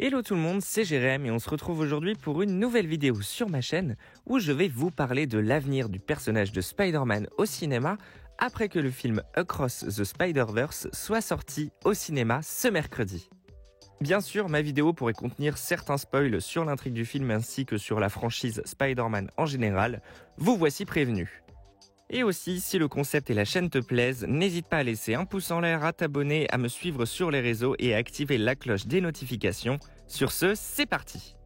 Hello tout le monde, c'est Jérém et on se retrouve aujourd'hui pour une nouvelle vidéo sur ma chaîne où je vais vous parler de l'avenir du personnage de Spider-Man au cinéma après que le film Across the Spider-Verse soit sorti au cinéma ce mercredi. Bien sûr, ma vidéo pourrait contenir certains spoils sur l'intrigue du film ainsi que sur la franchise Spider-Man en général, vous voici prévenus. Et aussi, si le concept et la chaîne te plaisent, n'hésite pas à laisser un pouce en l'air, à t'abonner, à me suivre sur les réseaux et à activer la cloche des notifications. Sur ce, c'est parti!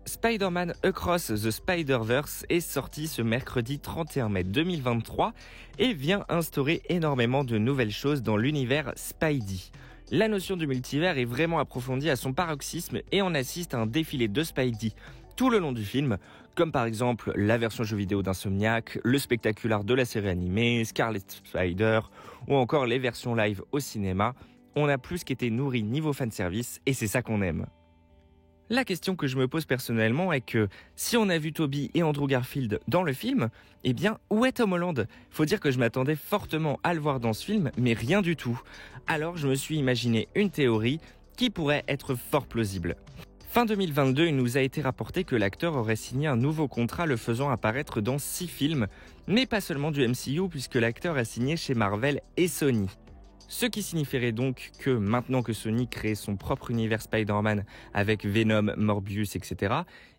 Spider-Man Across the Spider-Verse est sorti ce mercredi 31 mai 2023 et vient instaurer énormément de nouvelles choses dans l'univers Spidey. La notion du multivers est vraiment approfondie à son paroxysme et on assiste à un défilé de Spidey tout le long du film, comme par exemple la version jeu vidéo d'Insomniac, le spectaculaire de la série animée, Scarlet Spider, ou encore les versions live au cinéma. On a plus qu'été nourri niveau fanservice et c'est ça qu'on aime. La question que je me pose personnellement est que si on a vu Tobey et Andrew Garfield dans le film, eh bien où est Tom Holland? Faut dire que je m'attendais fortement à le voir dans ce film, mais rien du tout. Alors je me suis imaginé une théorie qui pourrait être fort plausible. Fin 2022, il nous a été rapporté que l'acteur aurait signé un nouveau contrat le faisant apparaître dans 6 films, mais pas seulement du MCU puisque l'acteur a signé chez Marvel et Sony. Ce qui signifierait donc que maintenant que Sony crée son propre univers Spider-Man avec Venom, Morbius, etc.,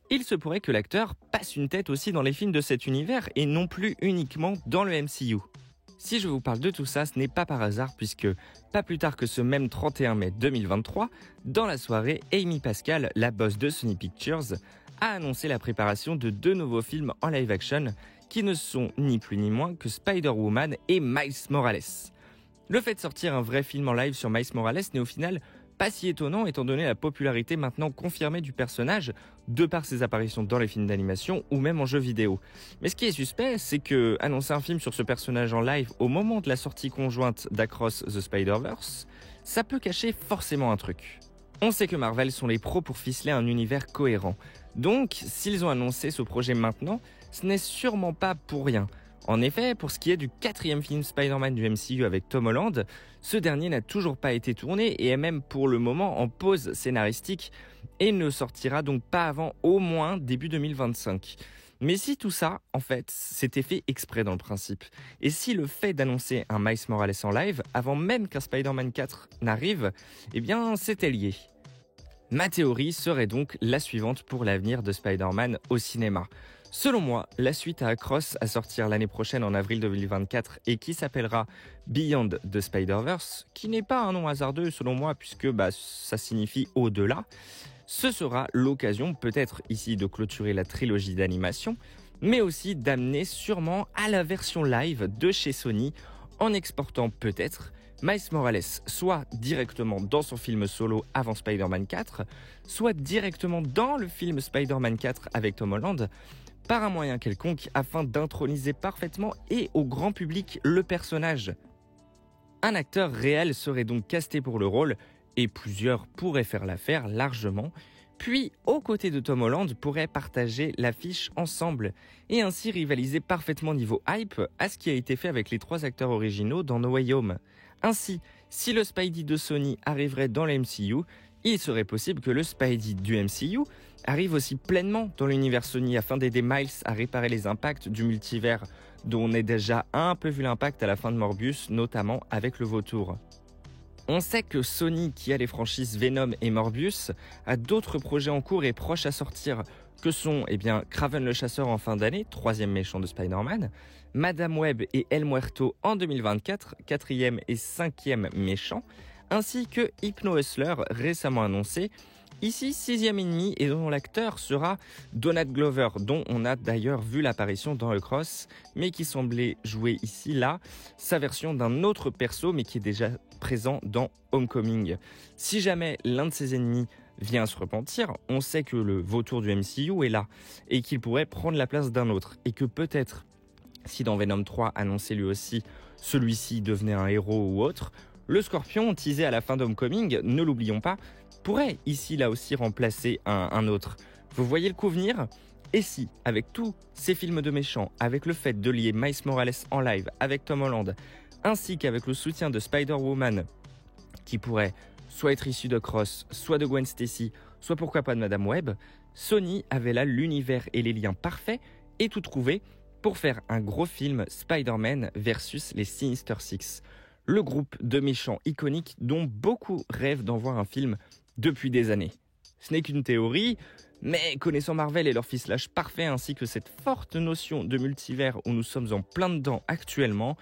il se pourrait que l'acteur passe une tête aussi dans les films de cet univers et non plus uniquement dans le MCU. Si je vous parle de tout ça, ce n'est pas par hasard puisque, pas plus tard que ce même 31 mai 2023, dans la soirée, Amy Pascal, la boss de Sony Pictures, a annoncé la préparation de 2 nouveaux films en live-action qui ne sont ni plus ni moins que Spider-Woman et Miles Morales. Le fait de sortir un vrai film en live sur Miles Morales n'est au final pas si étonnant étant donné la popularité maintenant confirmée du personnage de par ses apparitions dans les films d'animation ou même en jeux vidéo. Mais ce qui est suspect, c'est que annoncer un film sur ce personnage en live au moment de la sortie conjointe d'Across the Spider-Verse, ça peut cacher forcément un truc. On sait que Marvel sont les pros pour ficeler un univers cohérent. Donc, s'ils ont annoncé ce projet maintenant, ce n'est sûrement pas pour rien. En effet, pour ce qui est du 4e film Spider-Man du MCU avec Tom Holland, ce dernier n'a toujours pas été tourné et est même pour le moment en pause scénaristique et ne sortira donc pas avant au moins début 2025. Mais si tout ça, en fait, c'était fait exprès dans le principe, et si le fait d'annoncer un Miles Morales en live avant même qu'un Spider-Man 4 n'arrive, eh bien c'était lié. Ma théorie serait donc la suivante pour l'avenir de Spider-Man au cinéma. Selon moi, la suite à Across à sortir l'année prochaine en avril 2024 et qui s'appellera Beyond the Spider-Verse, qui n'est pas un nom hasardeux selon moi puisque ça signifie au-delà, ce sera l'occasion peut-être ici de clôturer la trilogie d'animation, mais aussi d'amener sûrement à la version live de chez Sony en exportant peut-être Miles Morales soit directement dans son film solo avant Spider-Man 4, soit directement dans le film Spider-Man 4 avec Tom Holland, par un moyen quelconque afin d'introniser parfaitement et au grand public le personnage. Un acteur réel serait donc casté pour le rôle, et plusieurs pourraient faire l'affaire largement, puis aux côtés de Tom Holland pourraient partager l'affiche ensemble, et ainsi rivaliser parfaitement niveau hype à ce qui a été fait avec les 3 acteurs originaux dans No Way Home. Ainsi, si le Spidey de Sony arriverait dans le MCU, il serait possible que le Spidey du MCU arrive aussi pleinement dans l'univers Sony afin d'aider Miles à réparer les impacts du multivers dont on a déjà un peu vu l'impact à la fin de Morbius, notamment avec le vautour. On sait que Sony, qui a les franchises Venom et Morbius, a d'autres projets en cours et proches à sortir, que sont Kraven le Chasseur en fin d'année, 3e méchant de Spider-Man, Madame Web et El Muerto en 2024, 4e et 5e méchant, ainsi que Hypno Hustler récemment annoncé, ici 6e ennemi et dont l'acteur sera Donald Glover, dont on a d'ailleurs vu l'apparition dans Across, mais qui semblait jouer ici là sa version d'un autre perso mais qui est déjà présent dans Homecoming. Si jamais l'un de ses ennemis vient se repentir, on sait que le vautour du MCU est là et qu'il pourrait prendre la place d'un autre et que peut-être si dans Venom 3 annoncé lui aussi celui-ci devenait un héros ou autre, le Scorpion teasé à la fin d'Homecoming, ne l'oublions pas, pourrait ici là aussi remplacer un autre. Vous voyez le coup venir? Et si, avec tous ces films de méchants, avec le fait de lier Miles Morales en live avec Tom Holland, ainsi qu'avec le soutien de Spider-Woman, qui pourrait soit être issu de Cross, soit de Gwen Stacy, soit pourquoi pas de Madame Web, Sony avait là l'univers et les liens parfaits et tout trouvé pour faire un gros film Spider-Man versus les Sinister Six, le groupe de méchants iconiques dont beaucoup rêvent d'en voir un film depuis des années. Ce n'est qu'une théorie, mais connaissant Marvel et leur ficelage parfait ainsi que cette forte notion de multivers où nous sommes en plein dedans actuellement,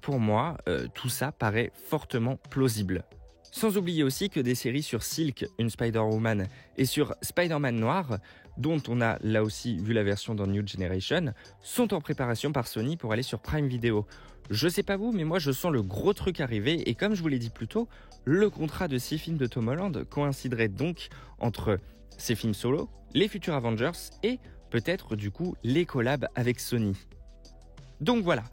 pour moi, tout ça paraît fortement plausible. Sans oublier aussi que des séries sur Silk, une Spider-Woman, et sur Spider-Man Noir, dont on a là aussi vu la version dans New Generation, sont en préparation par Sony pour aller sur Prime Video. Je sais pas vous, mais moi je sens le gros truc arriver, et comme je vous l'ai dit plus tôt, le contrat de 6 films de Tom Holland coïnciderait donc entre ses films solo, les futurs Avengers, et peut-être du coup les collabs avec Sony. Donc voilà,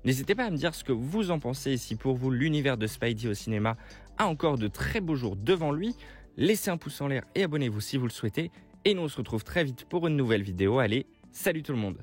n'hésitez pas à me dire ce que vous en pensez et si pour vous l'univers de Spidey au cinéma a encore de très beaux jours devant lui. Laissez un pouce en l'air et abonnez-vous si vous le souhaitez. Et nous on se retrouve très vite pour une nouvelle vidéo. Allez, salut tout le monde!